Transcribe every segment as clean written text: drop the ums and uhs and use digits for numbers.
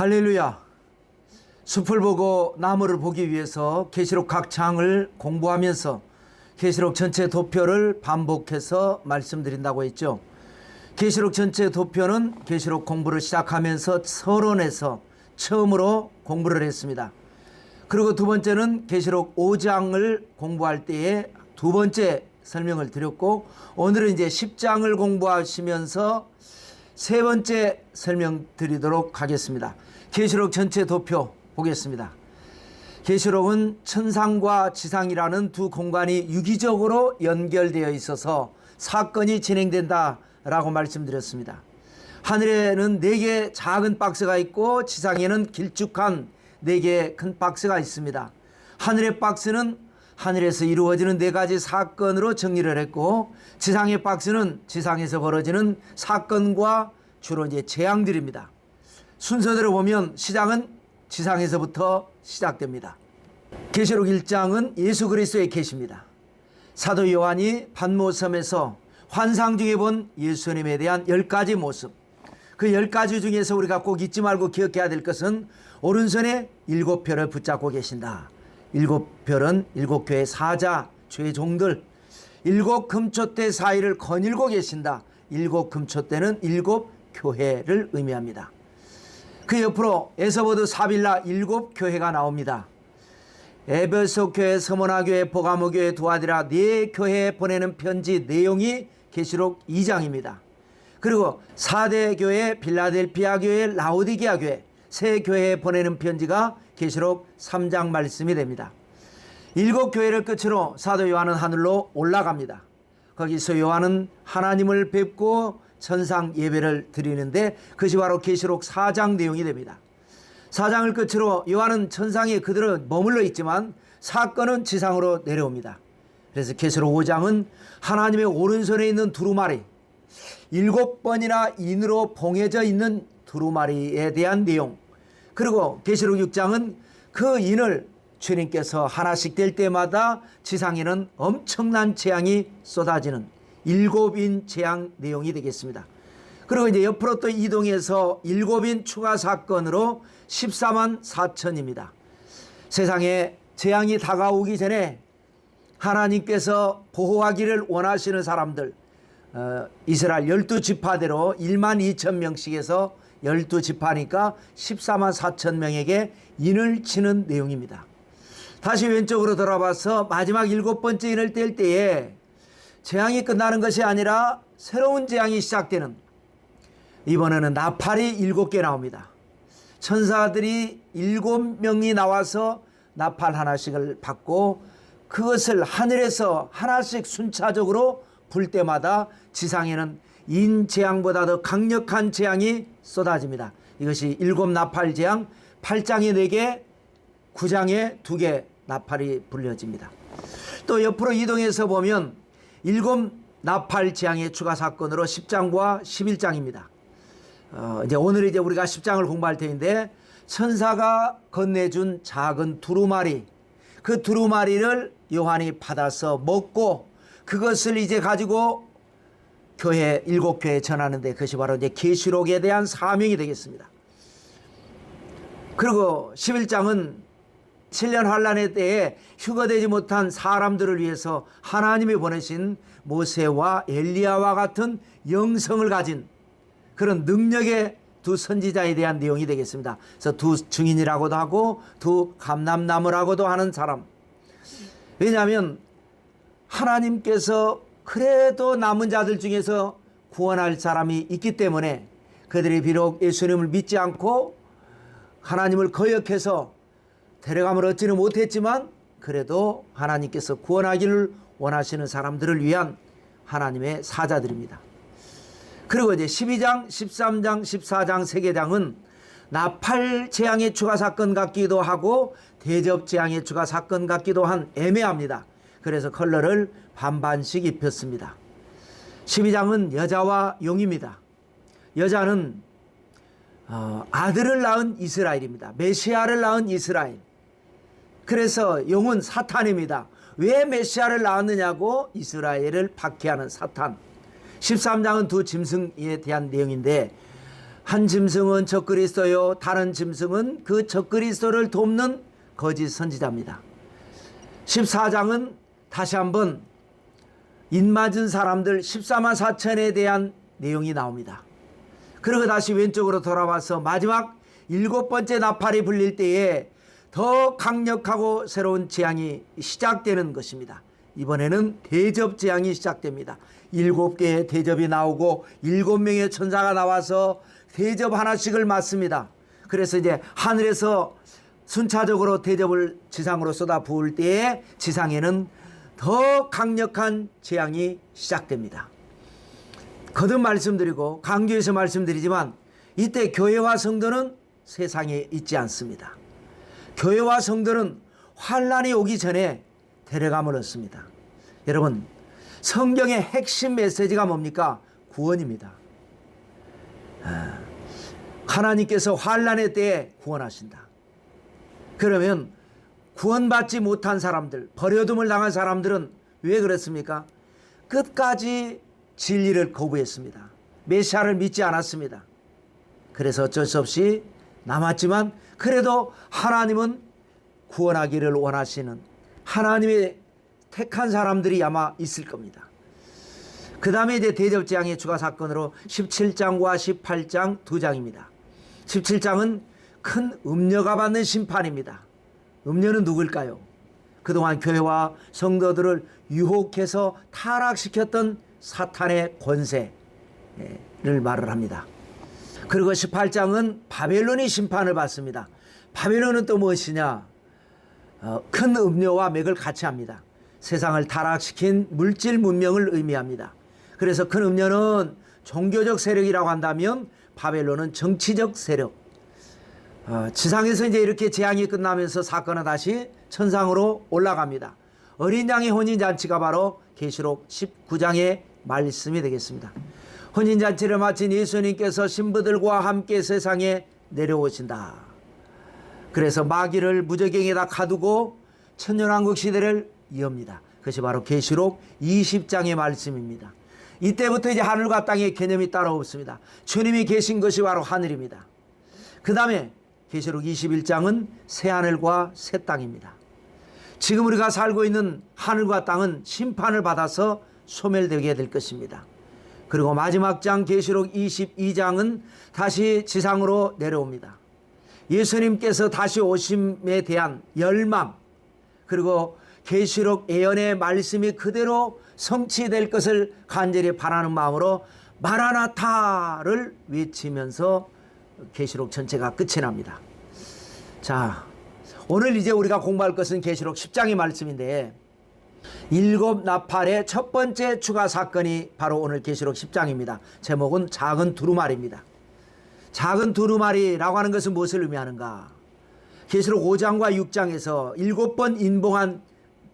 할렐루야. 숲을 보고 나무를 보기 위해서 계시록 각 장을 공부하면서 계시록 전체 도표를 반복해서 말씀드린다고 했죠. 계시록 전체 도표는 계시록 공부를 시작하면서 서론에서 처음으로 공부를 했습니다. 그리고 두 번째는 계시록 5장을 공부할 때에 두 번째 설명을 드렸고, 오늘은 이제 10장을 공부하시면서 세 번째 설명 드리도록 하겠습니다. 계시록 전체 도표 보겠습니다. 계시록은 천상과 지상이라는 두 공간이 유기적으로 연결되어 있어서 사건이 진행된다라고 말씀드렸습니다. 하늘에는 4개 작은 박스가 있고 지상에는 길쭉한 4개의 큰 박스가 있습니다. 하늘의 박스는 하늘에서 이루어지는 4가지 사건으로 정리를 했고, 지상의 박스는 지상에서 벌어지는 사건과 주로 이제 재앙들입니다. 순서대로 보면 시작은 지상에서부터 시작됩니다. 계시록 1장은 예수 그리스도의 계시입니다. 사도 요한이 pat모섬에서 환상 중에 본 예수님에 대한 10가지 모습, 그 10가지 중에서 우리가 꼭 잊지 말고 기억해야 될 것은 오른손에 7별을 붙잡고 계신다. 7별은 7교회 사자 죄종들, 7금초대 사이를 거닐고 계신다. 7금초대는 7교회를 의미합니다. 그 옆으로 에서보드 사빌라 7교회가 나옵니다. 에베소 교회, 서머나 교회, 보가모 교회, 두아디라 4교회에 보내는 편지 내용이 계시록 2장입니다. 그리고 4대 교회, 빌라델피아 교회, 라오디게아 교회 3교회에 보내는 편지가 계시록 3장 말씀이 됩니다. 7교회를 끝으로 사도 요한은 하늘로 올라갑니다. 거기서 요한은 하나님을 뵙고 천상 예배를 드리는데 그것이 바로 계시록 4장 내용이 됩니다. 4장을 끝으로 요한은 천상에 그대로 머물러 있지만 사건은 지상으로 내려옵니다. 그래서 계시록 5장은 하나님의 오른손에 있는 두루마리, 7번이나 인으로 봉해져 있는 두루마리에 대한 내용, 그리고 계시록 6장은 그 인을 주님께서 하나씩 될 때마다 지상에는 엄청난 재앙이 쏟아지는 7인 재앙 내용이 되겠습니다. 그리고 이제 옆으로 또 이동해서 7인 추가 사건으로 14만 4천입니다. 세상에 재앙이 다가오기 전에 하나님께서 보호하기를 원하시는 사람들, 이스라엘 12지파대로 1만 2천 명씩에서 12지파니까 14만 4천 명에게 인을 치는 내용입니다. 다시 왼쪽으로 돌아봐서 마지막 7번째 인을 뗄 때에 재앙이 끝나는 것이 아니라 새로운 재앙이 시작되는, 이번에는 나팔이 7개 나옵니다. 천사들이 7명이 나와서 나팔 하나씩을 받고 그것을 하늘에서 하나씩 순차적으로 불 때마다 지상에는 인재앙보다 더 강력한 재앙이 쏟아집니다. 이것이 7 나팔 재앙, 8장에 4개, 9장에 2개 나팔이 불려집니다. 또 옆으로 이동해서 보면 7 나팔 재앙의 추가 사건으로 10장과 11장입니다. 이제 오늘 우리가 10장을 공부할 텐데, 천사가 건네준 작은 두루마리, 그 두루마리를 요한이 받아서 먹고 그것을 이제 가지고 교회 7교회에 전하는데 그것이 바로 이제 계시록에 대한 사명이 되겠습니다. 그리고 11장은 7년 환란의 때에 휴거되지 못한 사람들을 위해서 하나님이 보내신 모세와 엘리야와 같은 영성을 가진 그런 능력의 두 선지자에 대한 내용이 되겠습니다. 그래서 두 증인이라고도 하고 두 감람나무라고도 하는 사람. 왜냐하면 하나님께서 그래도 남은 자들 중에서 구원할 사람이 있기 때문에 그들이 비록 예수님을 믿지 않고 하나님을 거역해서 데려감을 얻지는 못했지만 그래도 하나님께서 구원하기를 원하시는 사람들을 위한 하나님의 사자들입니다. 그리고 이제 12장, 13장, 14장 3개 장은 나팔 재앙의 추가 사건 같기도 하고 대접 재앙의 추가 사건 같기도 한 애매합니다. 그래서 컬러를 반반씩 입혔습니다. 12장은 여자와 용입니다. 여자는 아들을 낳은 이스라엘입니다. 메시아를 낳은 이스라엘. 그래서 용은 사탄입니다. 왜 메시아를 낳았느냐고 이스라엘을 박해하는 사탄. 13장은 두 짐승에 대한 내용인데 한 짐승은 적그리스도요, 다른 짐승은 그 적그리스도를 돕는 거짓 선지자입니다. 14장은 다시 한번 인맞은 사람들 14만 4천에 대한 내용이 나옵니다. 그리고 다시 왼쪽으로 돌아와서 마지막 7번째 나팔이 불릴 때에 더 강력하고 새로운 재앙이 시작되는 것입니다. 이번에는 대접 재앙이 시작됩니다. 7개의 대접이 나오고 7명의 천사가 나와서 대접 하나씩을 맞습니다. 그래서 이제 하늘에서 순차적으로 대접을 지상으로 쏟아 부을 때에 지상에는 더 강력한 재앙이 시작됩니다. 거듭 말씀드리고 강조해서 말씀드리지만 이때 교회와 성도는 세상에 있지 않습니다. 교회와 성도는 환난이 오기 전에 데려감을 얻습니다. 여러분, 성경의 핵심 메시지가 뭡니까? 구원입니다. 하나님께서 환난의 때에 구원하신다. 그러면 구원받지 못한 사람들, 버려둠을 당한 사람들은 왜 그렇습니까? 끝까지 진리를 거부했습니다. 메시아를 믿지 않았습니다. 그래서 어쩔 수 없이 남았지만 그래도 하나님은 구원하기를 원하시는 하나님의 택한 사람들이 아마 있을 겁니다. 그 다음에 이제 대접재앙의 추가 사건으로 17장과 18장 두 장입니다. 17장은 큰 음녀가 받는 심판입니다. 음녀는 누굴까요? 그동안 교회와 성도들을 유혹해서 타락시켰던 사탄의 권세를 말을 합니다. 그리고 18장은 바벨론이 심판을 받습니다. 바벨론은 또 무엇이냐? 큰 음료와 맥을 같이 합니다. 세상을 타락시킨 물질 문명을 의미합니다. 그래서 큰 음료는 종교적 세력이라고 한다면 바벨론은 정치적 세력. 지상에서 이제 이렇게 재앙이 끝나면서 사건은 다시 천상으로 올라갑니다. 어린 양의 혼인잔치가 바로 계시록 19장의 말씀이 되겠습니다. 혼인잔치를 마친 예수님께서 신부들과 함께 세상에 내려오신다. 그래서 마귀를 무저갱에다 가두고 천년왕국 시대를 이어옵니다. 그것이 바로 계시록 20장의 말씀입니다. 이때부터 이제 하늘과 땅의 개념이 따로 없습니다. 주님이 계신 것이 바로 하늘입니다. 그 다음에 계시록 21장은 새 하늘과 새 땅입니다. 지금 우리가 살고 있는 하늘과 땅은 심판을 받아서 소멸되게 될 것입니다. 그리고 마지막 장 계시록 22장은 다시 지상으로 내려옵니다. 예수님께서 다시 오심에 대한 열망, 그리고 계시록 예언의 말씀이 그대로 성취될 것을 간절히 바라는 마음으로 마라나타를 외치면서 계시록 전체가 끝이 납니다. 자, 오늘 이제 우리가 공부할 것은 계시록 10장의 말씀인데, 일곱 나팔의 첫 번째 추가 사건이 바로 오늘 계시록 10장입니다. 제목은 작은 두루마리입니다. 작은 두루마리라고 하는 것은 무엇을 의미하는가? 계시록 5장과 6장에서 7번 인봉한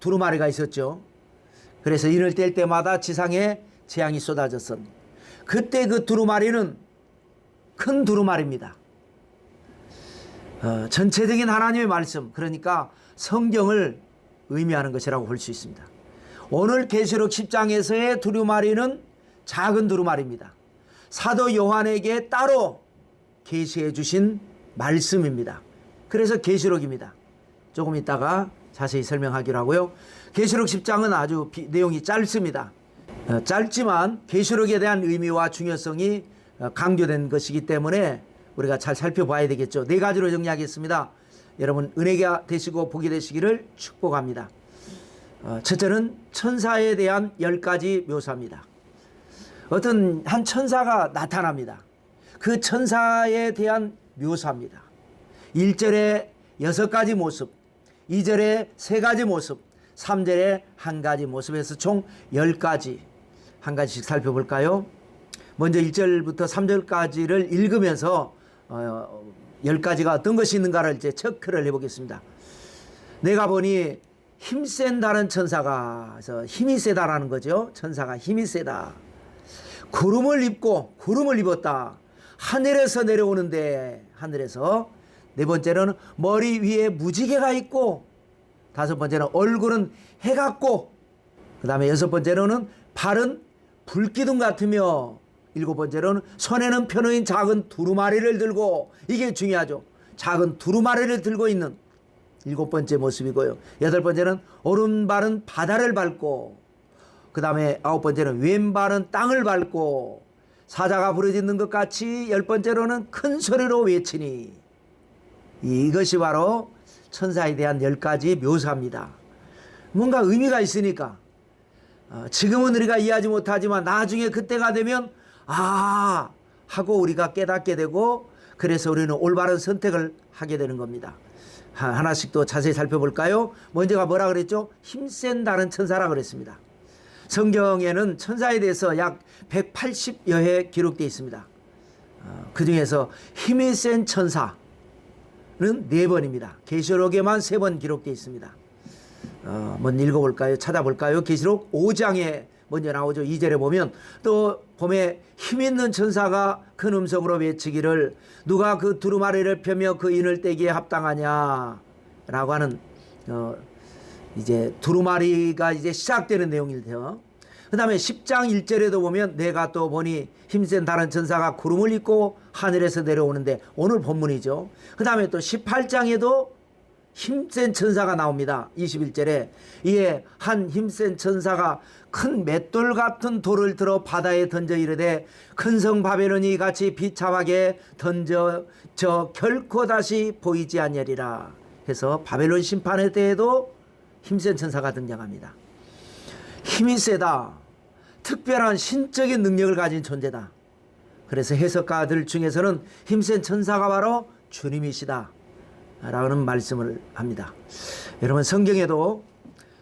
두루마리가 있었죠. 그래서 인을 뗄 때마다 지상에 재앙이 쏟아졌습니다. 그때 그 두루마리는 큰 두루마리입니다. 전체적인 하나님의 말씀, 그러니까 성경을 의미하는 것이라고 볼 수 있습니다. 오늘 계시록 10장에서의 두루마리는 작은 두루마리입니다. 사도 요한에게 따로 계시해 주신 말씀입니다. 그래서 계시록입니다. 조금 있다가 자세히 설명하기로 하고요. 계시록 10장은 아주 내용이 짧습니다. 짧지만 계시록에 대한 의미와 중요성이 강조된 것이기 때문에 우리가 잘 살펴봐야 되겠죠. 4가지로 정리하겠습니다. 여러분 은혜가 되시고 복이 되시기를 축복합니다. 첫째는 천사에 대한 10가지 묘사입니다. 어떤 한 천사가 나타납니다. 그 천사에 대한 묘사입니다. 1절에 6가지 모습, 2절에 3가지 모습, 3절에 1가지 모습에서 총 10가지 한 가지씩 살펴볼까요? 먼저 1절부터 3절까지를 읽으면서 10가지가 어떤 것이 있는가를 이제 체크를 해보겠습니다. 내가 보니 힘센 다른 천사가, 그래서 힘이 세다라는 거죠. 천사가 힘이 세다. 구름을 입었다. 하늘에서 내려오는데, 하늘에서. 네 번째로는 머리 위에 무지개가 있고, 다섯 번째는 얼굴은 해 같고, 그 다음에 여섯 번째로는 발은 불기둥 같으며 일곱 번째로는 손에는 편어인 작은 두루마리를 들고, 이게 중요하죠. 작은 두루마리를 들고 있는 일곱 번째 모습이고요. 여덟 번째는 오른발은 바다를 밟고, 그 다음에 아홉 번째는 왼발은 땅을 밟고 사자가 부르짖는 것 같이 열 번째로는 큰 소리로 외치니. 이것이 바로 천사에 대한 10가지 묘사입니다. 뭔가 의미가 있으니까 지금은 우리가 이해하지 못하지만 나중에 그때가 되면 하고 우리가 깨닫게 되고, 그래서 우리는 올바른 선택을 하게 되는 겁니다. 하나씩 또 자세히 살펴볼까요? 먼저가 뭐라 그랬죠? 힘센 다른 천사라 그랬습니다. 성경에는 천사에 대해서 약 180여 회 기록되어 있습니다. 그 중에서 힘이 센 천사는 4번입니다. 계시록에만 3번 기록되어 있습니다. 먼저 읽어볼까요? 찾아볼까요? 계시록 5장에 먼저 나오죠. 2절에 보면 또 봄에 힘있는 천사가 큰 음성으로 외치기를 누가 그 두루마리를 펴며 그 인을 떼기에 합당하냐 라고 하는 이제 두루마리가 이제 시작되는 내용인데요. 그 다음에 10장 1절에도 보면 내가 또 보니 힘센 다른 천사가 구름을 입고 하늘에서 내려오는데, 오늘 본문이죠. 그 다음에 또 18장에도 힘센 천사가 나옵니다. 21절에 이에 한 힘센 천사가 큰 맷돌 같은 돌을 들어 바다에 던져 이르되 큰 성 바벨론이 같이 비참하게 던져 결코 다시 보이지 아니하리라 해서 바벨론 심판의 때에도 힘센 천사가 등장합니다. 힘이 세다, 특별한 신적인 능력을 가진 존재다. 그래서 해석가들 중에서는 힘센 천사가 바로 주님이시다 라는 말씀을 합니다. 여러분, 성경에도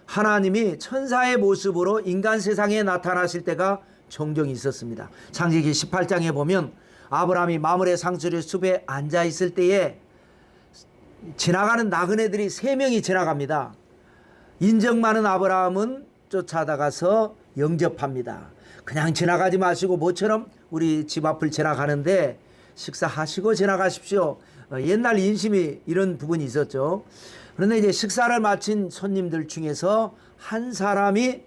하나님이 천사의 모습으로 인간 세상에 나타나실 때가 종종 있었습니다. 창세기 18장에 보면 아브라함이 마므레 상수리 숲에 앉아 있을 때에 지나가는 나그네들이 3명이 지나갑니다. 인정 많은 아브라함은 쫓아다가서 영접합니다. 그냥 지나가지 마시고 모처럼 우리 집 앞을 지나가는데 식사하시고 지나가십시오. 옛날 인심이 이런 부분이 있었죠. 그런데 이제 식사를 마친 손님들 중에서 한 사람이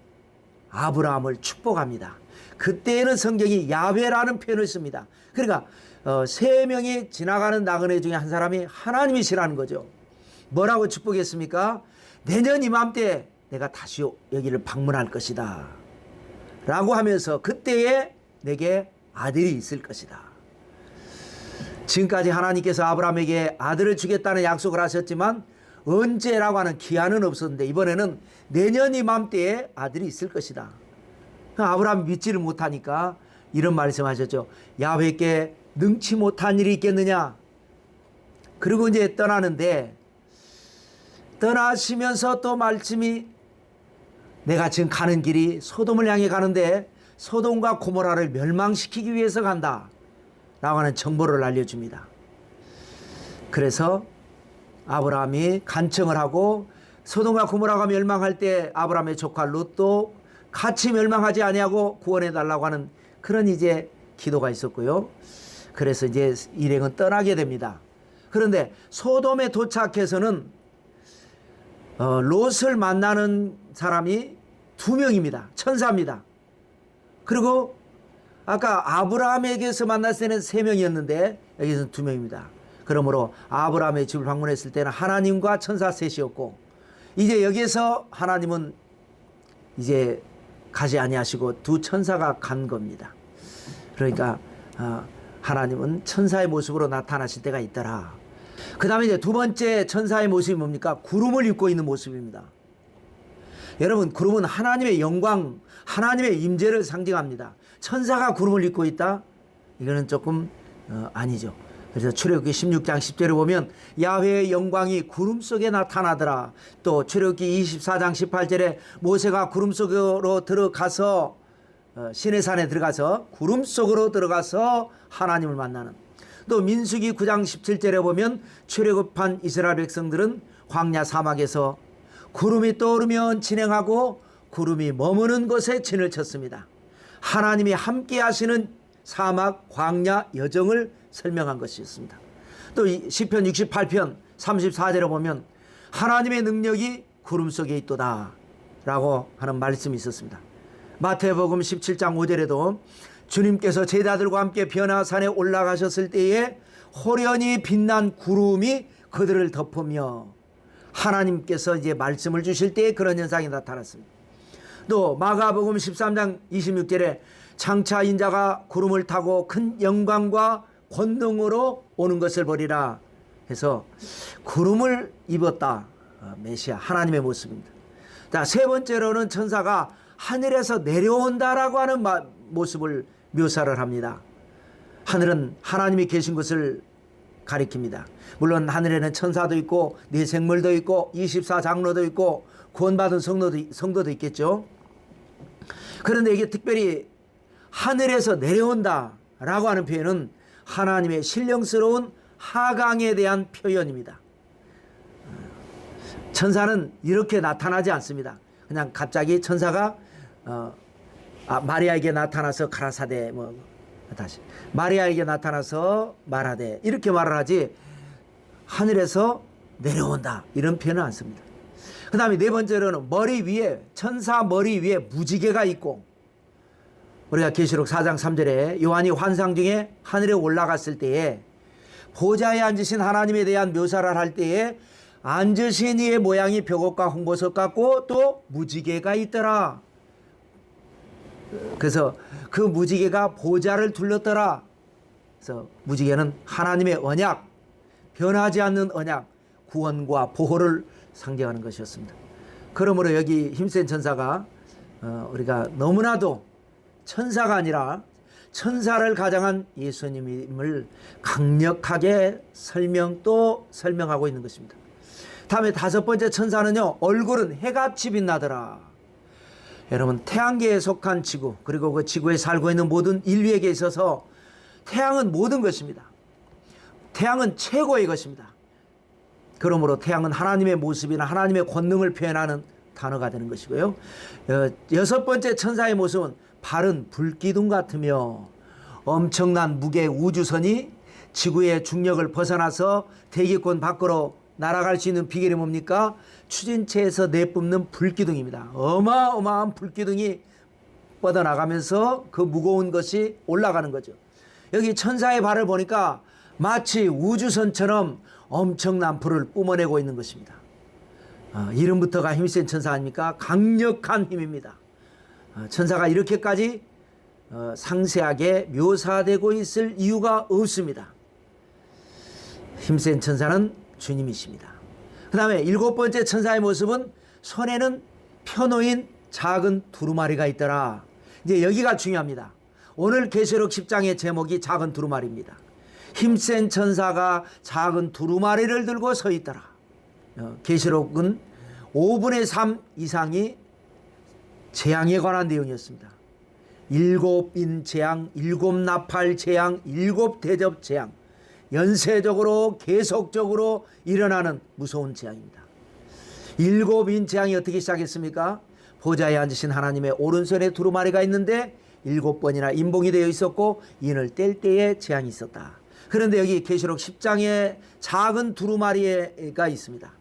아브라함을 축복합니다. 그때에는 성경이 야훼라는 표현을 씁니다. 그러니까 3명이 지나가는 나그네 중에 한 사람이 하나님이시라는 거죠. 뭐라고 축복했습니까? 내년 이맘때 내가 다시 여기를 방문할 것이다 라고 하면서 그때에 내게 아들이 있을 것이다. 지금까지 하나님께서 아브라함에게 아들을 주겠다는 약속을 하셨지만 언제라고 하는 기한은 없었는데 이번에는 내년 이맘때에 아들이 있을 것이다. 아브라함이 믿지를 못하니까 이런 말씀하셨죠. 야훼께 능치 못한 일이 있겠느냐. 그리고 이제 떠나는데, 떠나시면서 또 말씀이 내가 지금 가는 길이 소돔을 향해 가는데 소돔과 고모라를 멸망시키기 위해서 간다 라고 하는 정보를 알려줍니다. 그래서 아브라함이 간청을 하고 소돔과 고모라가 멸망할 때 아브라함의 조카 롯도 같이 멸망하지 아니하고 구원해 달라고 하는 그런 이제 기도가 있었고요. 그래서 이제 일행은 떠나게 됩니다. 그런데 소돔에 도착해서는 롯을 만나는 사람이 2명입니다. 천사입니다. 그리고 아까 아브라함에게서 만났을 때는 3명이었는데 여기서는 2명입니다. 그러므로 아브라함의 집을 방문했을 때는 하나님과 천사 셋이었고, 이제 여기에서 하나님은 이제 가지 아니하시고 2 천사가 간 겁니다. 그러니까 하나님은 천사의 모습으로 나타나실 때가 있더라. 그 다음에 이제 2번째 천사의 모습이 뭡니까? 구름을 입고 있는 모습입니다. 여러분, 구름은 하나님의 영광, 하나님의 임재를 상징합니다. 천사가 구름을 입고 있다? 이거는 조금 아니죠. 그래서 출애굽기 16장 10절에 보면 야훼의 영광이 구름 속에 나타나더라. 또 출애굽기 24장 18절에 모세가 구름 속으로 들어가서 시내산에 들어가서 구름 속으로 들어가서 하나님을 만나는, 또 민수기 9장 17절에 보면 출애굽한 이스라엘 백성들은 광야 사막에서 구름이 떠오르면 진행하고 구름이 머무는 곳에 진을 쳤습니다. 하나님이 함께 하시는 사막 광야 여정을 설명한 것이었습니다. 또 시편 68편 34절에 보면 하나님의 능력이 구름 속에 있도다 라고 하는 말씀이 있었습니다. 마태복음 17장 5절에도 주님께서 제자들과 함께 변화산에 올라가셨을 때에 호련히 빛난 구름이 그들을 덮으며 하나님께서 이제 말씀을 주실 때에 그런 현상이 나타났습니다. 또 마가복음 13장 26절에 장차 인자가 구름을 타고 큰 영광과 권능으로 오는 것을 보리라 해서 구름을 입었다. 메시아 하나님의 모습입니다. 자, 세 번째로는 천사가 하늘에서 내려온다라고 하는 모습을 묘사를 합니다. 하늘은 하나님이 계신 것을 가리킵니다. 물론 하늘에는 천사도 있고 네 생물도 있고 24장로도 있고 구원받은 성도도 있겠죠. 그런데 이게 특별히 하늘에서 내려온다라고 하는 표현은 하나님의 신령스러운 하강에 대한 표현입니다. 천사는 이렇게 나타나지 않습니다. 그냥 갑자기 천사가 마리아에게 나타나서 가라사대 다시 마리아에게 나타나서 말하되 이렇게 말을 하지 하늘에서 내려온다 이런 표현은 안 씁니다. 그 다음에 네 번째로는 머리 위에 천사 머리 위에 무지개가 있고 우리가 계시록 4장 3절에 요한이 환상 중에 하늘에 올라갔을 때에 보좌에 앉으신 하나님에 대한 묘사를 할 때에 앉으신 이의 모양이 벽옷과 홍보석 같고 또 무지개가 있더라. 그래서 그 무지개가 보좌를 둘렀더라. 그래서 무지개는 하나님의 언약, 변하지 않는 언약, 구원과 보호를 상징하는 것이었습니다. 그러므로 여기 힘센 천사가 우리가 너무나도 천사가 아니라 천사를 가장한 예수님을 강력하게 설명하고 있는 것입니다. 다음에 다섯 번째 천사는요, 얼굴은 해같이 빛나더라. 여러분, 태양계에 속한 지구, 그리고 그 지구에 살고 있는 모든 인류에게 있어서 태양은 모든 것입니다. 태양은 최고의 것입니다. 그러므로 태양은 하나님의 모습이나 하나님의 권능을 표현하는 단어가 되는 것이고요. 여섯 번째 천사의 모습은 발은 불기둥 같으며 엄청난 무게 우주선이 지구의 중력을 벗어나서 대기권 밖으로 날아갈 수 있는 비결이 뭡니까? 추진체에서 내뿜는 불기둥입니다. 어마어마한 불기둥이 뻗어나가면서 그 무거운 것이 올라가는 거죠. 여기 천사의 발을 보니까 마치 우주선처럼 엄청난 불을 뿜어내고 있는 것입니다. 이름부터가 힘센 천사 아닙니까? 강력한 힘입니다. 천사가 이렇게까지 상세하게 묘사되고 있을 이유가 없습니다. 힘센 천사는 주님이십니다. 그 다음에 일곱 번째 천사의 모습은 손에는 펴놓인 작은 두루마리가 있더라. 이제 여기가 중요합니다. 오늘 계시록 10장의 제목이 작은 두루마리입니다. 힘센 천사가 작은 두루마리를 들고 서 있더라. 계시록은 5분의 3 이상이 재앙에 관한 내용이었습니다. 7인 재앙, 7나팔 재앙, 7대접 재앙, 연쇄적으로 계속적으로 일어나는 무서운 재앙입니다. 7인 재앙이 어떻게 시작했습니까? 보좌에 앉으신 하나님의 오른손에 두루마리가 있는데 7번이나 인봉이 되어 있었고 인을 뗄 때에 재앙이 있었다. 그런데 여기 계시록 10장에 작은 두루마리가 있습니다.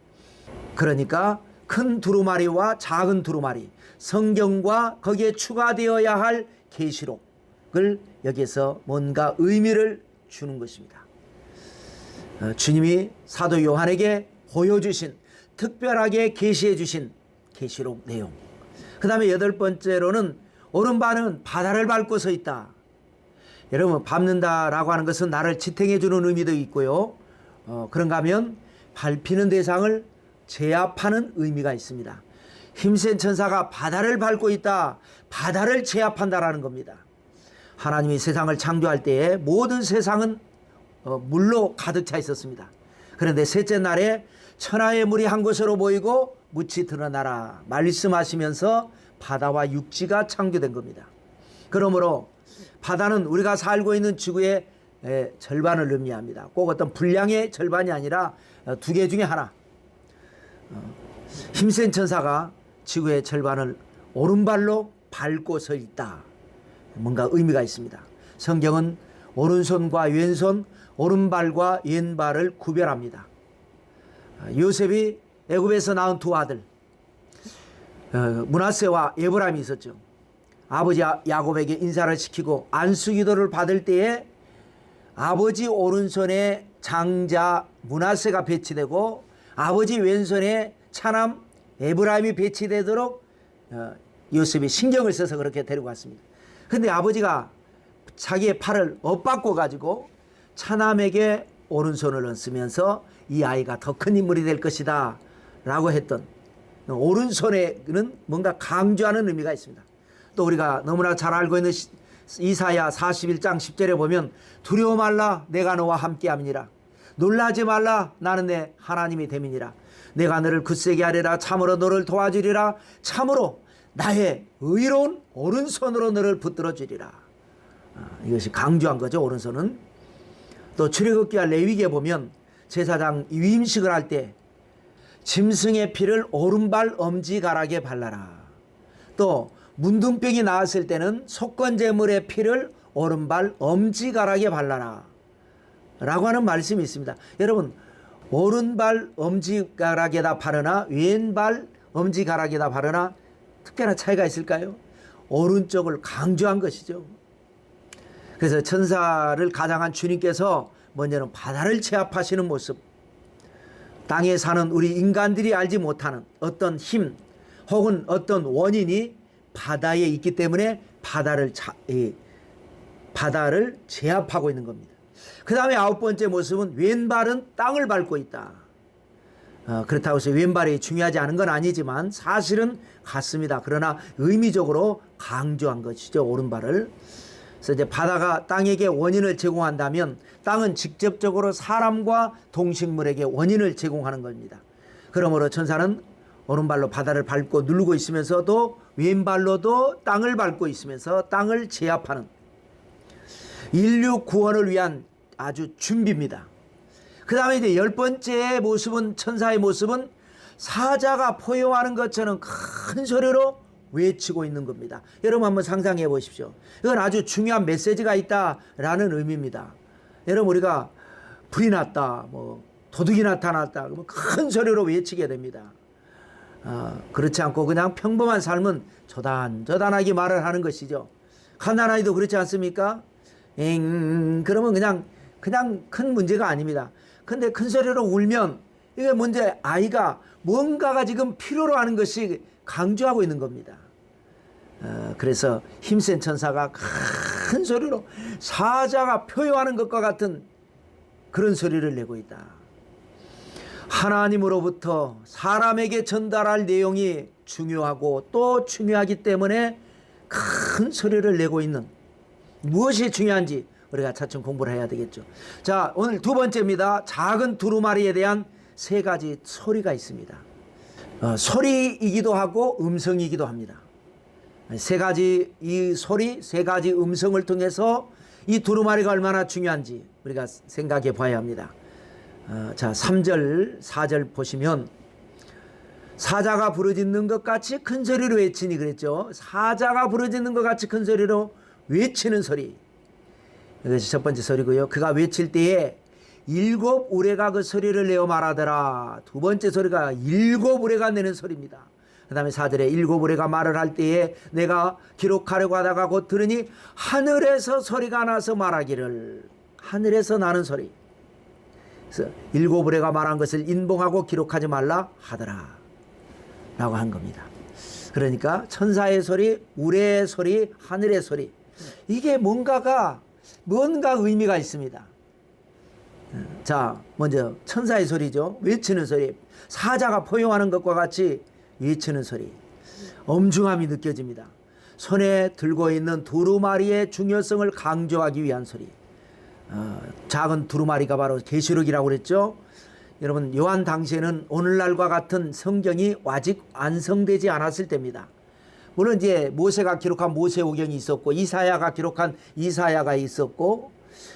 그러니까 큰 두루마리와 작은 두루마리, 성경과 거기에 추가되어야 할 계시록을 여기에서 뭔가 의미를 주는 것입니다. 주님이 사도 요한에게 보여주신, 특별하게 계시해 주신 계시록 내용. 그 다음에 여덟 번째로는 오른발은 바다를 밟고 서 있다. 여러분, 밟는다라고 하는 것은 나를 지탱해 주는 의미도 있고요. 그런가 하면 밟히는 대상을 제압하는 의미가 있습니다. 힘센 천사가 바다를 밟고 있다. 바다를 제압한다라는 겁니다. 하나님이 세상을 창조할 때에 모든 세상은 물로 가득 차 있었습니다. 그런데 셋째 날에 천하의 물이 한 곳으로 모이고 묻이 드러나라 말씀하시면서 바다와 육지가 창조된 겁니다. 그러므로 바다는 우리가 살고 있는 지구의 절반을 의미합니다. 꼭 어떤 분량의 절반이 아니라 두 개 중에 하나. 힘센 천사가 지구의 절반을 오른발로 밟고 서 있다. 뭔가 의미가 있습니다. 성경은 오른손과 왼손, 오른발과 왼발을 구별합니다. 요셉이 애굽에서 낳은 두 아들, 므낫세와 에브라임이 있었죠. 아버지 야곱에게 인사를 시키고 안수기도를 받을 때에 아버지 오른손에 장자 므낫세가 배치되고 아버지 왼손에 차남 에브라임이 배치되도록 요셉이 신경을 써서 그렇게 데리고 갔습니다. 그런데 아버지가 자기의 팔을 엇바꿔 가지고 차남에게 오른손을 얹으면서 이 아이가 더 큰 인물이 될 것이다 라고 했던, 오른손에는 뭔가 강조하는 의미가 있습니다. 또 우리가 너무나 잘 알고 있는 이사야 41장 10절에 보면 두려워 말라 내가 너와 함께함이니라. 놀라지 말라 나는 내 하나님이 됨이니라. 내가 너를 굳세게 하리라. 참으로 너를 도와주리라. 참으로 나의 의로운 오른손으로 너를 붙들어 주리라. 이것이 강조한 거죠. 오른손은. 또 출애굽기와 레위기에 보면 제사장 위임식을 할 때 짐승의 피를 오른발 엄지가락에 발라라. 또 문둥병이 나왔을 때는 속건제물의 피를 오른발 엄지가락에 발라라 라고 하는 말씀이 있습니다. 여러분, 오른발 엄지가락에다 바르나 왼발 엄지가락에다 바르나 특별한 차이가 있을까요? 오른쪽을 강조한 것이죠. 그래서 천사를 가장한 주님께서 먼저는 바다를 제압하시는 모습, 땅에 사는 우리 인간들이 알지 못하는 어떤 힘 혹은 어떤 원인이 바다에 있기 때문에 바다를 제압하고 있는 겁니다. 그 다음에 9번째 모습은 왼발은 땅을 밟고 있다. 그렇다고 해서 왼발이 중요하지 않은 건 아니지만 사실은 같습니다. 그러나 의미적으로 강조한 것이죠, 오른발을. 그래서 이제 바다가 땅에게 원인을 제공한다면 땅은 직접적으로 사람과 동식물에게 원인을 제공하는 겁니다. 그러므로 천사는 오른발로 바다를 밟고 누르고 있으면서도 왼발로도 땅을 밟고 있으면서 땅을 제압하는 인류 구원을 위한 아주 준비입니다. 그 다음에 이제 10번째 모습은, 천사의 모습은 사자가 포효하는 것처럼 큰 소리로 외치고 있는 겁니다. 여러분 한번 상상해 보십시오. 이건 아주 중요한 메시지가 있다라는 의미입니다. 여러분, 우리가 불이 났다, 도둑이 나타났다, 그러면 큰 소리로 외치게 됩니다. 그렇지 않고 그냥 평범한 삶은 조단조단하게 말을 하는 것이죠. 갓난아이도 그렇지 않습니까? 그러면 그냥 큰 문제가 아닙니다. 근데 큰 소리로 울면 이게 문제, 아이가 뭔가가 지금 필요로 하는 것이 강조하고 있는 겁니다. 그래서 힘센 천사가 큰 소리로 사자가 표효하는 것과 같은 그런 소리를 내고 있다. 하나님으로부터 사람에게 전달할 내용이 중요하고 또 중요하기 때문에 큰 소리를 내고 있는, 무엇이 중요한지 우리가 차츰 공부를 해야 되겠죠. 자, 오늘 두 번째입니다. 작은 두루마리에 대한 세 가지 소리가 있습니다. 소리이기도 하고 음성이기도 합니다. 세 가지 이 소리, 세 가지 음성을 통해서 이 두루마리가 얼마나 중요한지 우리가 생각해 봐야 합니다. 자, 3절, 4절 보시면 사자가 부르짖는 것 같이 큰 소리로 외치니 그랬죠. 사자가 부르짖는 것 같이 큰 소리로 외치는 소리. 이것이 첫 번째 소리고요. 그가 외칠 때에 7 우레가 그 소리를 내어 말하더라. 두 번째 소리가 7 우레가 내는 소리입니다. 그 다음에 4절에 7 우레가 말을 할 때에 내가 기록하려고 하다가 곧 들으니 하늘에서 소리가 나서 말하기를. 하늘에서 나는 소리. 그래서 7 우레가 말한 것을 인봉하고 기록하지 말라 하더라 라고 한 겁니다. 그러니까 천사의 소리, 우레의 소리, 하늘의 소리, 이게 뭔가 의미가 있습니다. 자, 먼저 천사의 소리죠. 외치는 소리. 사자가 포효하는 것과 같이 외치는 소리. 엄중함이 느껴집니다. 손에 들고 있는 두루마리의 중요성을 강조하기 위한 소리. 작은 두루마리가 바로 계시록이라고 그랬죠. 여러분, 요한 당시에는 오늘날과 같은 성경이 아직 완성되지 않았을 때입니다. 물론 이제 모세가 기록한 모세오경이 있었고, 이사야가 기록한 이사야가 있었고,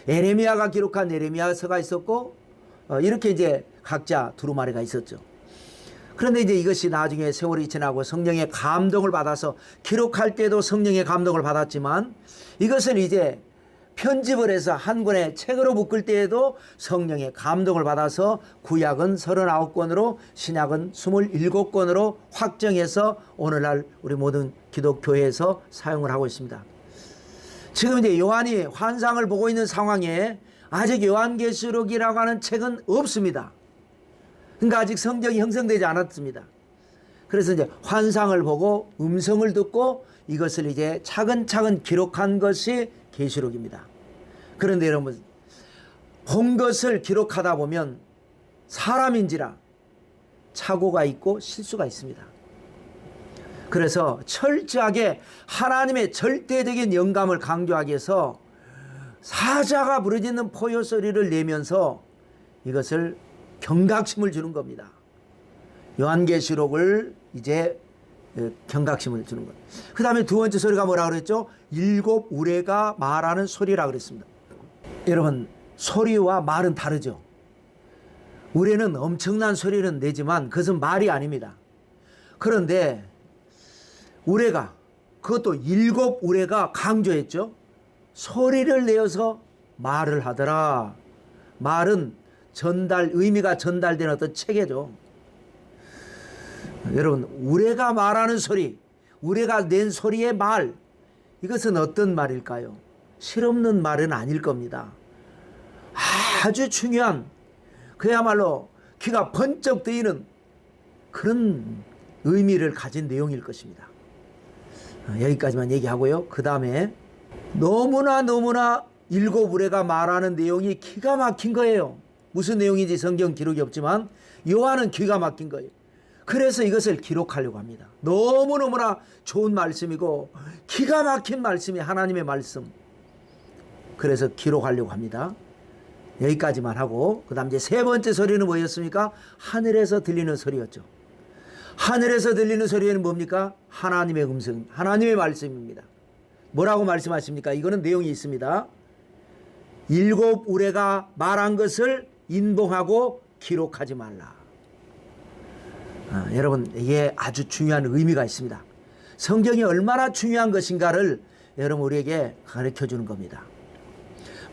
에레미야가 기록한 에레미야서가 있었고, 이렇게 이제 각자 두루마리가 있었죠. 그런데 이제 이것이 나중에 세월이 지나고 성령의 감동을 받아서 기록할 때도 성령의 감동을 받았지만, 이것을 이제 편집을 해서 한 권의 책으로 묶을 때에도 성령의 감동을 받아서 구약은 39권으로 신약은 27권으로 확정해서 오늘날 우리 모든 기독교회에서 사용을 하고 있습니다. 지금 이제 요한이 환상을 보고 있는 상황에 아직 요한계시록이라고 하는 책은 없습니다. 그러니까 아직 성경이 형성되지 않았습니다. 그래서 이제 환상을 보고 음성을 듣고 이것을 이제 차근차근 기록한 것이 계시록입니다. 그런데 여러분, 본 것을 기록하다 보면 사람인지라 착오가 있고 실수가 있습니다. 그래서 철저하게 하나님의 절대적인 영감을 강조하기 위해서 사자가 부르짖는 포효 소리를 내면서 이것을 경각심을 주는 겁니다. 요한계시록을 이제 경각심을 주는 거예요. 그 다음에 두 번째 소리가 뭐라 그랬죠? 7 우레가 말하는 소리라 그랬습니다. 여러분, 소리와 말은 다르죠. 우레는 엄청난 소리는 내지만 그것은 말이 아닙니다. 그런데 우레가, 그것도 7 우레가 강조했죠. 소리를 내어서 말을 하더라. 말은 의미가 전달되는 어떤 체계죠. 여러분, 우레가 말하는 소리, 우레가 낸 소리의 말, 이것은 어떤 말일까요? 실없는 말은 아닐 겁니다. 아주 중요한, 그야말로 귀가 번쩍 뜨이는 그런 의미를 가진 내용일 것입니다. 여기까지만 얘기하고요. 그 다음에 너무나 7 우레가 말하는 내용이 기가 막힌 거예요. 무슨 내용인지 성경 기록이 없지만 요한은 기가 막힌 거예요. 그래서 이것을 기록하려고 합니다. 너무너무나 좋은 말씀이고 기가 막힌 말씀이 하나님의 말씀. 그래서 기록하려고 합니다. 여기까지만 하고 그 다음 이제 세 번째 소리는 뭐였습니까? 하늘에서 들리는 소리였죠. 하늘에서 들리는 소리는 뭡니까? 하나님의 음성, 하나님의 말씀입니다. 뭐라고 말씀하십니까? 이거는 내용이 있습니다. 7 우레가 말한 것을 인봉하고 기록하지 말라. 여러분, 이게 아주 중요한 의미가 있습니다. 성경이 얼마나 중요한 것인가를 여러분 우리에게 가르쳐 주는 겁니다.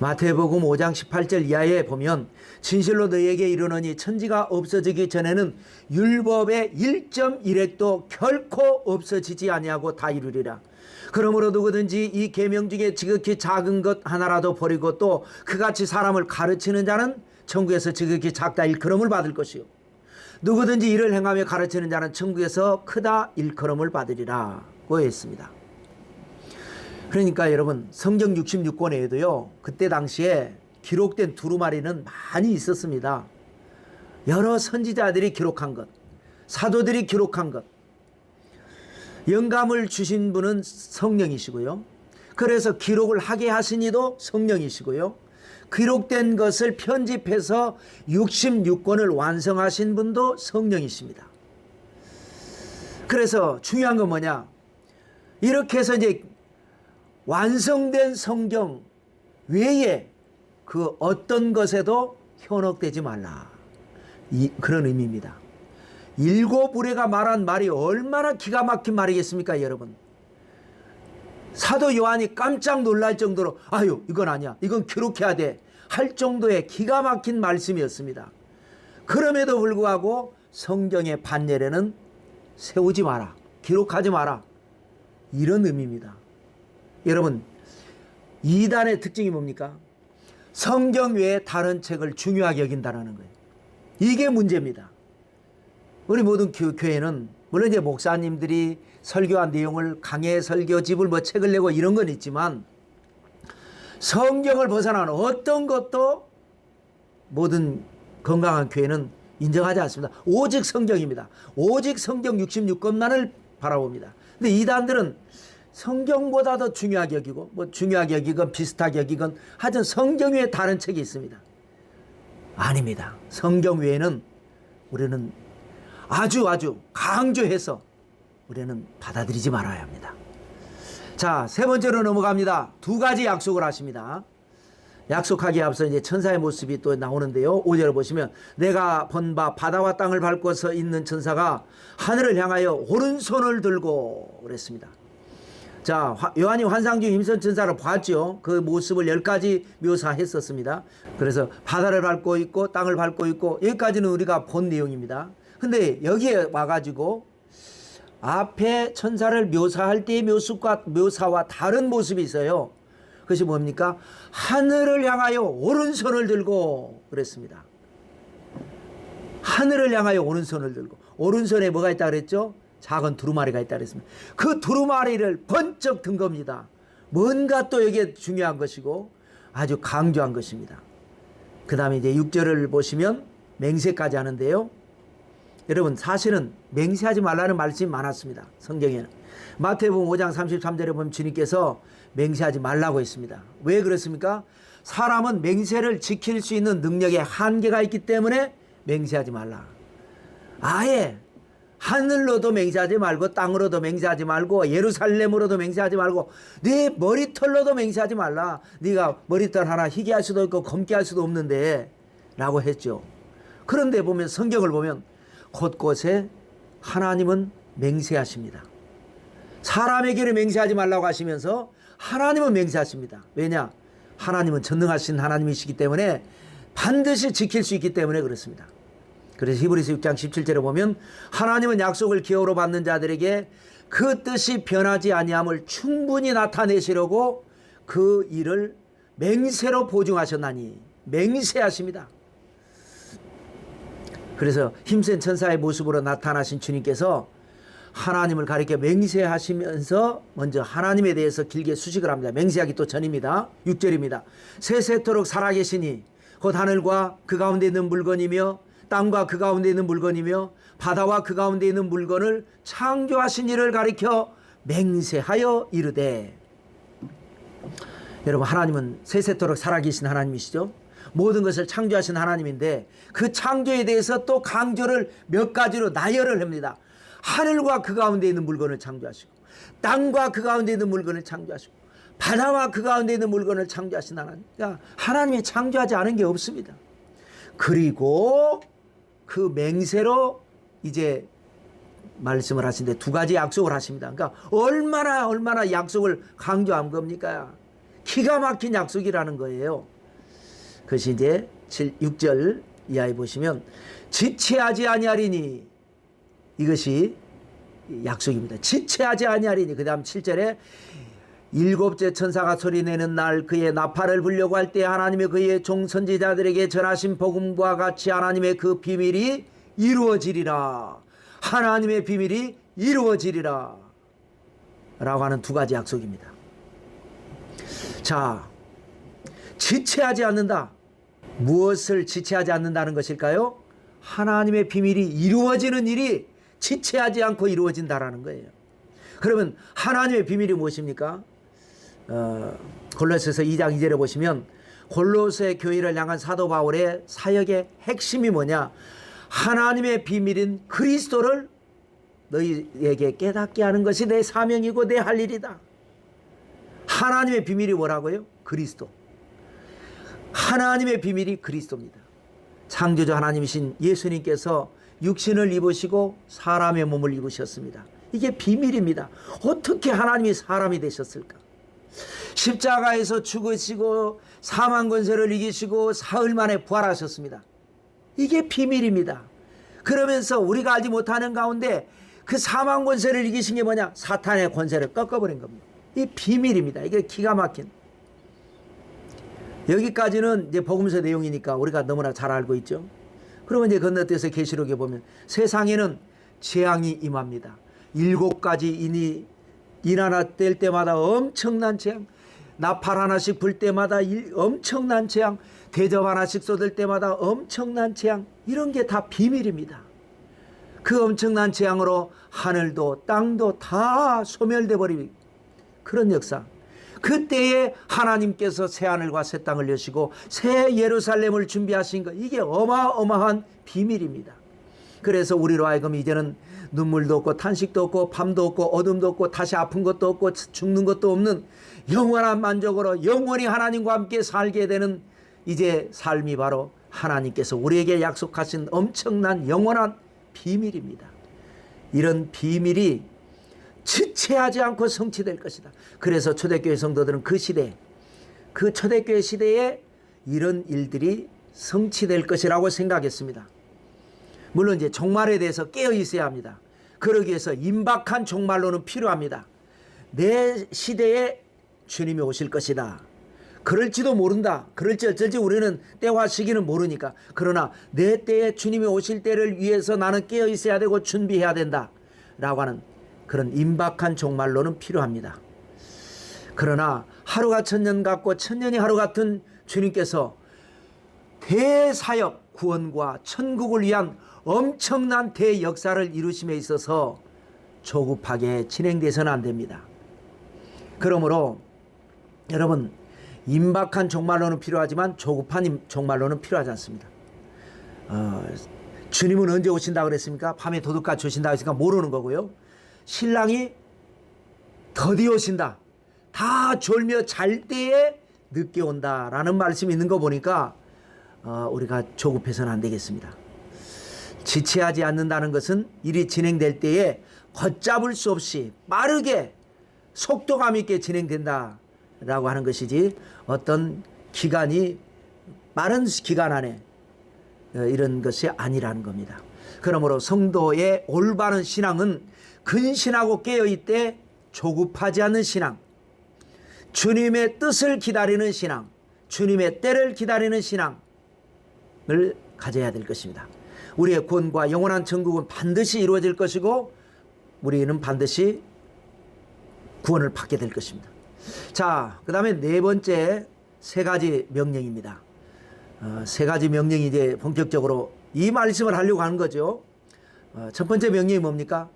마태복음 5장 18절 이하에 보면 진실로 너희에게 이르노니 천지가 없어지기 전에는 율법의 1.1획도 결코 없어지지 아니하고 다 이루리라. 그러므로 누구든지 이 계명 중에 지극히 작은 것 하나라도 버리고 또 그같이 사람을 가르치는 자는 천국에서 지극히 작다 일컬음을 받을 것이요 누구든지 이를 행하며 가르치는 자는 천국에서 크다 일컬음을 받으리라고 했습니다. 그러니까 여러분, 성경 66권에도요 그때 당시에 기록된 두루마리는 많이 있었습니다. 여러 선지자들이 기록한 것, 사도들이 기록한 것, 영감을 주신 분은 성령이시고요. 그래서 기록을 하게 하신 이도 성령이시고요. 기록된 것을 편집해서 66권을 완성하신 분도 성령이십니다. 그래서 중요한 건 뭐냐? 이렇게 해서 이제 완성된 성경 외에 그 어떤 것에도 현혹되지 말라. 그런 의미입니다. 7 우레가 말한 말이 얼마나 기가 막힌 말이겠습니까, 여러분? 사도 요한이 깜짝 놀랄 정도로 아유, 이건 아니야, 이건 기록해야 돼 할 정도의 기가 막힌 말씀이었습니다. 그럼에도 불구하고 성경의 판례에는 세우지 마라, 기록하지 마라, 이런 의미입니다. 여러분, 이단의 특징이 뭡니까? 성경 외에 다른 책을 중요하게 여긴다는 거예요. 이게 문제입니다. 우리 모든 교회는 물론 이제 목사님들이 설교한 내용을 강해 설교집을 책을 내고 이런 건 있지만 성경을 벗어나는 어떤 것도 모든 건강한 교회는 인정하지 않습니다. 오직 성경입니다. 오직 성경 66권만을 바라봅니다. 근데 이단들은 성경보다 더 중요하게 여기고 중요하게 여기건 비슷하게 여기건 하여튼 성경 외에 다른 책이 있습니다. 아닙니다. 성경 외에는 우리는 아주 강조해서 우리는 받아들이지 말아야 합니다. 자, 세 번째로 넘어갑니다. 두 가지 약속을 하십니다. 약속하기에 앞서 이제 천사의 모습이 또 나오는데요. 5절을 보시면 내가 본 바 바다와 땅을 밟고 서 있는 천사가 하늘을 향하여 오른손을 들고 그랬습니다. 자, 요한이 환상 중 힘선 천사를 봤죠. 그 모습을 10가지 묘사했었습니다. 그래서 바다를 밟고 있고 땅을 밟고 있고 여기까지는 우리가 본 내용입니다. 근데 여기에 와가지고 앞에 천사를 묘사할 때의 묘사와 다른 모습이 있어요. 그것이 뭡니까? 하늘을 향하여 오른손을 들고 그랬습니다. 하늘을 향하여 오른손을 들고, 오른손에 뭐가 있다 그랬죠? 작은 두루마리가 있다 그랬습니다. 그 두루마리를 번쩍 든 겁니다. 뭔가 또 여기에 중요한 것이고 아주 강조한 것입니다. 그 다음에 이제 6절을 보시면 맹세까지 하는데요. 여러분, 사실은 맹세하지 말라는 말씀이 많았습니다. 성경에는. 마태복음 5장 33절에 보면 주님께서 맹세하지 말라고 했습니다. 왜 그렇습니까? 사람은 맹세를 지킬 수 있는 능력에 한계가 있기 때문에 맹세하지 말라. 아예 하늘로도 맹세하지 말고 땅으로도 맹세하지 말고 예루살렘으로도 맹세하지 말고 네 머리털로도 맹세하지 말라. 네가 머리털 하나 희게 할 수도 있고 검게 할 수도 없는데 라고 했죠. 그런데 보면 성경을 보면 곳곳에 하나님은 맹세하십니다. 사람에게는 맹세하지 말라고 하시면서 하나님은 맹세하십니다. 왜냐? 하나님은 전능하신 하나님이시기 때문에 반드시 지킬 수 있기 때문에 그렇습니다. 그래서 히브리서 6장 17절에 보면 하나님은 약속을 기업으로 받는 자들에게 그 뜻이 변하지 아니함을 충분히 나타내시려고 그 일을 맹세로 보증하셨나니, 맹세하십니다. 그래서 힘센 천사의 모습으로 나타나신 주님께서 하나님을 가리켜 맹세하시면서 먼저 하나님에 대해서 길게 수식을 합니다. 맹세하기 또 전입니다. 6절입니다. 세세토록 살아계시니 곧 하늘과 그 가운데 있는 물건이며 땅과 그 가운데 있는 물건이며 바다와 그 가운데 있는 물건을 창조하신 이를 가리켜 맹세하여 이르되. 여러분, 하나님은 세세토록 살아계신 하나님이시죠. 모든 것을 창조하신 하나님인데 그 창조에 대해서 또 강조를 몇 가지로 나열을 합니다. 하늘과 그 가운데 있는 물건을 창조하시고 땅과 그 가운데 있는 물건을 창조하시고 바다와 그 가운데 있는 물건을 창조하신 하나님. 그러니까 하나님이 창조하지 않은 게 없습니다. 그리고 그 맹세로 이제 말씀을 하시는데 두 가지 약속을 하십니다. 그러니까 얼마나 약속을 강조한 겁니까? 기가 막힌 약속이라는 거예요. 그것이 이제 6절 이하에 보시면 지체하지 아니하리니, 이것이 약속입니다. 지체하지 아니하리니. 그 다음 7절에 일곱째 천사가 소리내는 날 그의 나팔을 불려고 할 때 하나님의 그의 종 선지자들에게 전하신 복음과 같이 하나님의 그 비밀이 이루어지리라. 하나님의 비밀이 이루어지리라 라고 하는 두 가지 약속입니다. 자, 지체하지 않는다. 무엇을 지체하지 않는다는 것일까요? 하나님의 비밀이 이루어지는 일이 지체하지 않고 이루어진다라는 거예요. 그러면 하나님의 비밀이 무엇입니까? 골로새서 2장 2절에 보시면 골로새 교회를 향한 사도 바울의 사역의 핵심이 뭐냐? 하나님의 비밀인 그리스도를 너희에게 깨닫게 하는 것이 내 사명이고 내 할 일이다. 하나님의 비밀이 뭐라고요? 그리스도. 하나님의 비밀이 그리스도입니다. 창조주 하나님이신 예수님께서 육신을 입으시고 사람의 몸을 입으셨습니다. 이게 비밀입니다. 어떻게 하나님이 사람이 되셨을까? 십자가에서 죽으시고 사망 권세를 이기시고 사흘 만에 부활하셨습니다. 이게 비밀입니다. 그러면서 우리가 알지 못하는 가운데 그 사망 권세를 이기신 게 뭐냐? 사탄의 권세를 꺾어버린 겁니다. 이 비밀입니다. 이게 기가 막힌. 여기까지는 이제 복음서 내용이니까 우리가 너무나 잘 알고 있죠. 그러면 이제 건너뛰어서 계시록에 보면 세상에는 재앙이 임합니다. 7가지 인이 인 하나 뗄 때마다 엄청난 재앙, 나팔 하나씩 불 때마다 엄청난 재앙, 대접 하나씩 쏟을 때마다 엄청난 재앙, 이런 게 다 비밀입니다. 그 엄청난 재앙으로 하늘도 땅도 다 소멸돼 버리는 그런 역사. 그때에 하나님께서 새 하늘과 새 땅을 여시고 새 예루살렘을 준비하신 것, 이게 어마어마한 비밀입니다. 그래서 우리로 하여금 이제는 눈물도 없고 탄식도 없고 밤도 없고 어둠도 없고 다시 아픈 것도 없고 죽는 것도 없는 영원한 만족으로 영원히 하나님과 함께 살게 되는 이제 삶이 바로 하나님께서 우리에게 약속하신 엄청난 영원한 비밀입니다. 이런 비밀이 지체하지 않고 성취될 것이다. 그래서 초대교회 성도들은 그 시대, 그 초대교회 시대에 이런 일들이 성취될 것이라고 생각했습니다. 물론 이제 종말에 대해서 깨어 있어야 합니다. 그러기 위해서 임박한 종말론은 필요합니다. 내 시대에 주님이 오실 것이다. 그럴지도 모른다. 그럴지 어쩔지 우리는 때와 시기는 모르니까. 그러나 내 때에 주님이 오실 때를 위해서 나는 깨어 있어야 되고 준비해야 된다 라고 하는 그런 임박한 종말론은 필요합니다. 그러나 하루가 천년 같고 천년이 하루 같은 주님께서 대사역 구원과 천국을 위한 엄청난 대역사를 이루심에 있어서 조급하게 진행돼서는 안 됩니다. 그러므로 여러분, 임박한 종말론은 필요하지만 조급한 종말론은 필요하지 않습니다. 주님은 언제 오신다고 그랬습니까? 밤에 도둑같이 오신다고 했으니까 모르는 거고요. 신랑이 더디 오신다. 다 졸며 잘 때에 늦게 온다라는 말씀이 있는 거 보니까 우리가 조급해서는 안 되겠습니다. 지체하지 않는다는 것은 일이 진행될 때에 걷잡을 수 없이 빠르게 속도감 있게 진행된다라고 하는 것이지 어떤 기간이 빠른 기간 안에 이런 것이 아니라는 겁니다. 그러므로 성도의 올바른 신앙은 근신하고 깨어있되 조급하지 않는 신앙, 주님의 뜻을 기다리는 신앙, 주님의 때를 기다리는 신앙을 가져야 될 것입니다. 우리의 구원과 영원한 천국은 반드시 이루어질 것이고 우리는 반드시 구원을 받게 될 것입니다. 자, 그 다음에 네 번째 세 가지 명령입니다. 세 가지 명령이 이제 본격적으로 이 말씀을 하려고 하는 거죠. 첫 번째 명령이 뭡니까?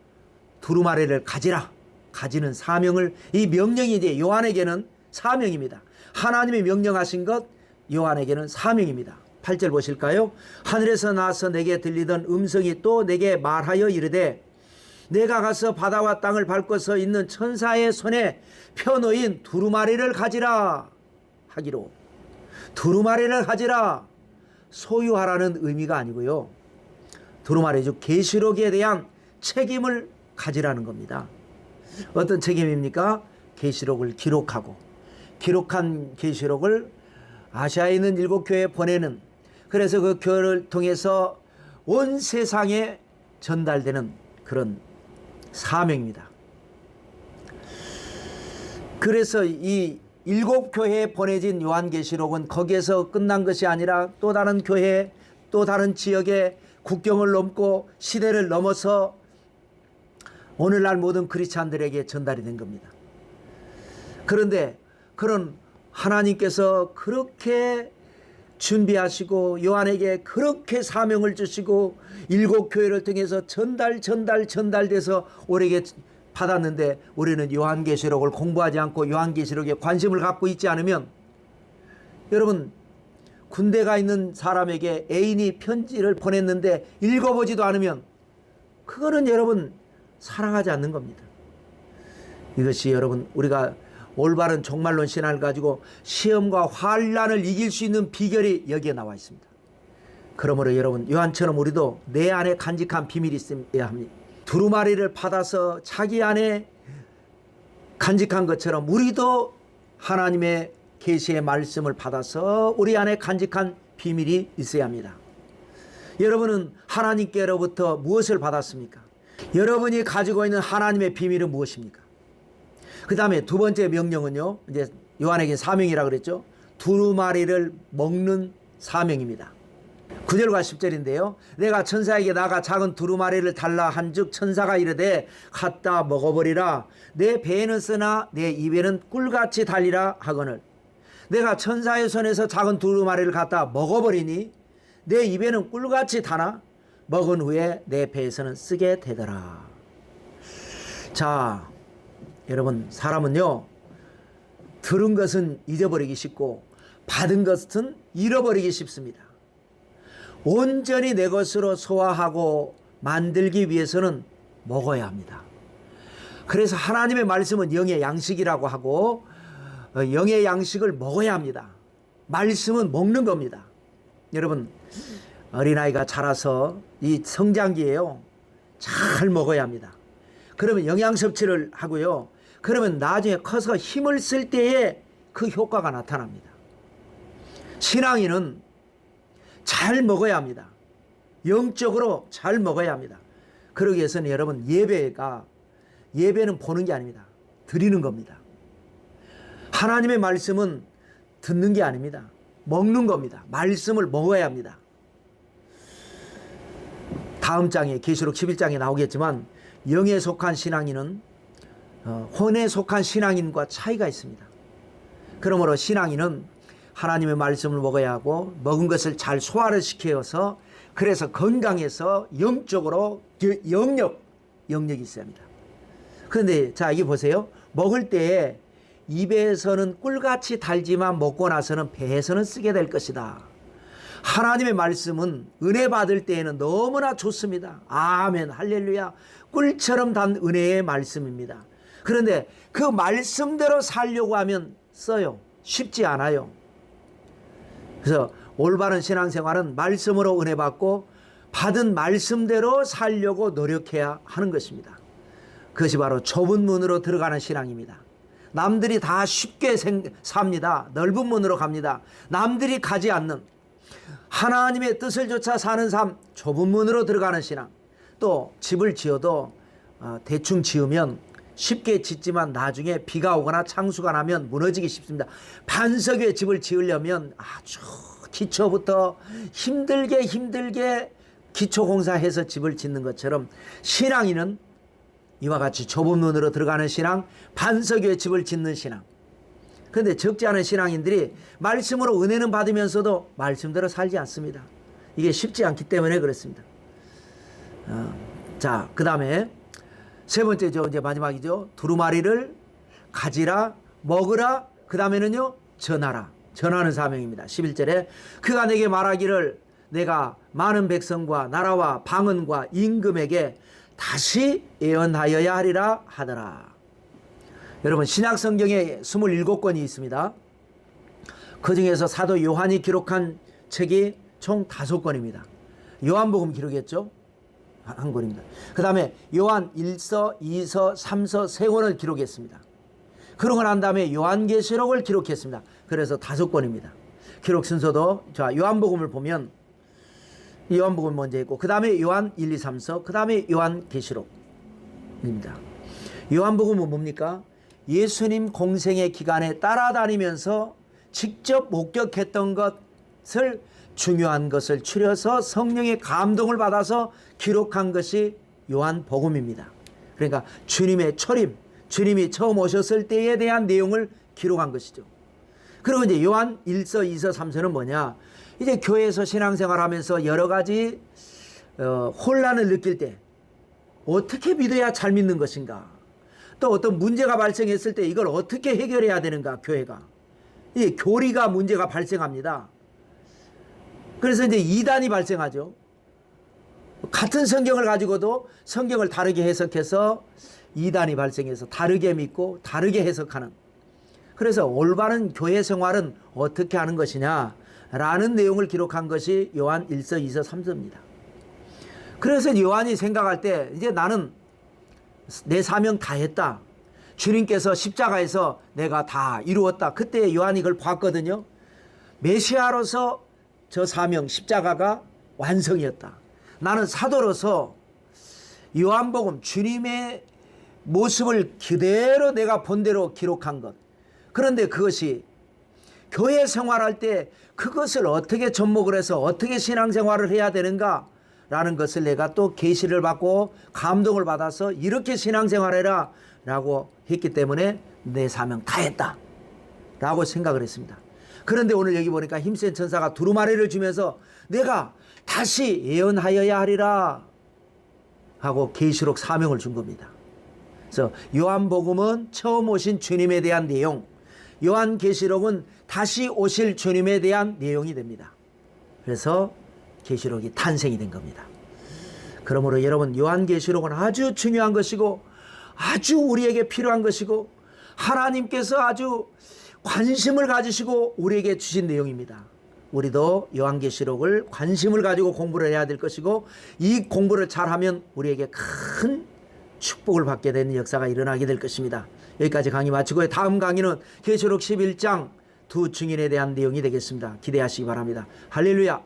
두루마리를 가지라. 가지는 사명을, 이 명령이 이제 요한에게는 사명입니다. 하나님이 명령하신 것 요한에게는 사명입니다. 8절 보실까요? 하늘에서 나서 내게 들리던 음성이 또 내게 말하여 이르되 내가 가서 바다와 땅을 밟고 서 있는 천사의 손에 펴놓인 두루마리를 가지라 하기로. 두루마리를 가지라, 소유하라는 의미가 아니고요. 두루마리 즉 계시록에 대한 책임을 가지라는 겁니다. 어떤 책임입니까? 계시록을 기록하고 기록한 계시록을 아시아에 있는 7교회에 보내는, 그래서 그 교회를 통해서 온 세상에 전달되는 그런 사명입니다. 그래서 이 7교회에 보내진 요한계시록은 거기에서 끝난 것이 아니라 또 다른 교회, 또 다른 지역에 국경을 넘고 시대를 넘어서 오늘날 모든 크리스찬들에게 전달이 된 겁니다. 그런데 그런 하나님께서 그렇게 준비하시고 요한에게 그렇게 사명을 주시고 7교회를 통해서 전달돼서 우리에게 받았는데 우리는 요한계시록을 공부하지 않고 요한계시록에 관심을 갖고 있지 않으면, 여러분, 군대가 있는 사람에게 애인이 편지를 보냈는데 읽어보지도 않으면 그거는 여러분 사랑하지 않는 겁니다. 이것이 여러분 우리가 올바른 종말론 신앙을 가지고 시험과 환난을 이길 수 있는 비결이 여기에 나와 있습니다. 그러므로 여러분 요한처럼 우리도 내 안에 간직한 비밀이 있어야 합니다. 두루마리를 받아서 자기 안에 간직한 것처럼 우리도 하나님의 계시의 말씀을 받아서 우리 안에 간직한 비밀이 있어야 합니다. 여러분은 하나님께로부터 무엇을 받았습니까? 여러분이 가지고 있는 하나님의 비밀은 무엇입니까? 그 다음에 두 번째 명령은요, 이제 요한에게 사명이라 그랬죠. 두루마리를 먹는 사명입니다. 9절과 10절인데요. 내가 천사에게 나가 작은 두루마리를 달라 한즉 천사가 이르되 갖다 먹어버리라. 내 배에는 쓰나 내 입에는 꿀같이 달리라 하거늘. 내가 천사의 손에서 작은 두루마리를 갖다 먹어버리니 내 입에는 꿀같이 다나 먹은 후에 내 배에서는 쓰게 되더라. 자, 여러분, 사람은요 들은 것은 잊어버리기 쉽고 받은 것은 잃어버리기 쉽습니다. 온전히 내 것으로 소화하고 만들기 위해서는 먹어야 합니다. 그래서 하나님의 말씀은 영의 양식이라고 하고 영의 양식을 먹어야 합니다. 말씀은 먹는 겁니다. 여러분, 어린아이가 자라서 이 성장기에요 잘 먹어야 합니다. 그러면 영양 섭취를 하고요. 그러면 나중에 커서 힘을 쓸 때에 그 효과가 나타납니다. 신앙인은 잘 먹어야 합니다. 영적으로 잘 먹어야 합니다. 그러기 위해서는 여러분 예배는 보는 게 아닙니다. 드리는 겁니다. 하나님의 말씀은 듣는 게 아닙니다. 먹는 겁니다. 말씀을 먹어야 합니다. 다음 장에 계시록 11장에 나오겠지만 영에 속한 신앙인은 혼에 속한 신앙인과 차이가 있습니다. 그러므로 신앙인은 하나님의 말씀을 먹어야 하고 먹은 것을 잘 소화를 시켜서 그래서 건강해서 영적으로 영역이 있어야 합니다. 그런데 자 이게 보세요. 먹을 때 입에서는 꿀같이 달지만 먹고 나서는 배에서는 쓰게 될 것이다. 하나님의 말씀은 은혜 받을 때에는 너무나 좋습니다. 아멘 할렐루야. 꿀처럼 단 은혜의 말씀입니다. 그런데 그 말씀대로 살려고 하면 써요. 쉽지 않아요. 그래서 올바른 신앙생활은 말씀으로 은혜 받고 받은 말씀대로 살려고 노력해야 하는 것입니다. 그것이 바로 좁은 문으로 들어가는 신앙입니다. 남들이 다 쉽게 삽니다. 넓은 문으로 갑니다. 남들이 가지 않는 하나님의 뜻을 좇아 사는 삶, 좁은 문으로 들어가는 신앙. 또 집을 지어도 대충 지으면 쉽게 짓지만 나중에 비가 오거나 창수가 나면 무너지기 쉽습니다. 반석 위에 집을 지으려면 아주 기초부터 힘들게 기초공사해서 집을 짓는 것처럼 신앙인은 이와 같이 좁은 문으로 들어가는 신앙, 반석 위에 집을 짓는 신앙. 그런데 적지 않은 신앙인들이 말씀으로 은혜는 받으면서도 말씀대로 살지 않습니다. 이게 쉽지 않기 때문에 그렇습니다. 자, 그 다음에 세 번째죠. 이제 마지막이죠. 두루마리를 가지라, 먹으라, 그 다음에는요, 전하라. 전하는 사명입니다. 11절에 그가 내게 말하기를 내가 많은 백성과 나라와 방언과 임금에게 다시 예언하여야 하리라 하더라. 여러분 신약 성경에 27권이 있습니다. 그 중에서 사도 요한이 기록한 책이 총 5권입니다. 요한복음 기록했죠. 한 권입니다. 그 다음에 요한 1서, 2서, 3서 3권을 기록했습니다. 그러고 난 다음에 요한계시록을 기록했습니다. 그래서 5권입니다. 기록 순서도 자 요한복음을 보면 요한복음 먼저 있고 그 다음에 요한 1, 2, 3서 그 다음에 요한계시록입니다. 요한복음은 뭡니까? 예수님 공생의 기간에 따라다니면서 직접 목격했던 것을 중요한 것을 추려서 성령의 감동을 받아서 기록한 것이 요한복음입니다. 그러니까 주님의 초림, 주님이 처음 오셨을 때에 대한 내용을 기록한 것이죠. 그리고 이제 요한 1서, 2서, 3서는 뭐냐? 이제 교회에서 신앙생활하면서 여러 가지 혼란을 느낄 때 어떻게 믿어야 잘 믿는 것인가? 또 어떤 문제가 발생했을 때 이걸 어떻게 해결해야 되는가? 교회가 이 교리가 문제가 발생합니다. 그래서 이제 이단이 발생하죠. 같은 성경을 가지고도 성경을 다르게 해석해서 이단이 발생해서 다르게 믿고 다르게 해석하는. 그래서 올바른 교회 생활은 어떻게 하는 것이냐라는 내용을 기록한 것이 요한 1서, 2서, 3서입니다. 그래서 요한이 생각할 때 이제 나는 내 사명 다 했다. 주님께서 십자가에서 내가 다 이루었다. 그때 요한이 그걸 봤거든요. 메시아로서 저 사명 십자가가 완성이었다. 나는 사도로서 요한복음 주님의 모습을 그대로 내가 본 대로 기록한 것. 그런데 그것이 교회 생활할 때 그것을 어떻게 접목을 해서 어떻게 신앙생활을 해야 되는가 라는 것을 내가 또 계시를 받고 감동을 받아서 이렇게 신앙생활해라 라고 했기 때문에 내 사명 다 했다 라고 생각을 했습니다. 그런데 오늘 여기 보니까 힘센 천사가 두루마리를 주면서 내가 다시 예언하여야 하리라 하고 계시록 사명을 준 겁니다. 그래서 요한복음은 처음 오신 주님에 대한 내용, 요한계시록은 다시 오실 주님에 대한 내용이 됩니다. 그래서 계시록이 탄생이 된 겁니다. 그러므로 여러분 요한계시록은 아주 중요한 것이고 아주 우리에게 필요한 것이고 하나님께서 아주 관심을 가지시고 우리에게 주신 내용입니다. 우리도 요한계시록을 관심을 가지고 공부를 해야 될 것이고 이 공부를 잘하면 우리에게 큰 축복을 받게 되는 역사가 일어나게 될 것입니다. 여기까지 강의 마치고요. 다음 강의는 계시록 11장 두 증인에 대한 내용이 되겠습니다. 기대하시기 바랍니다. 할렐루야.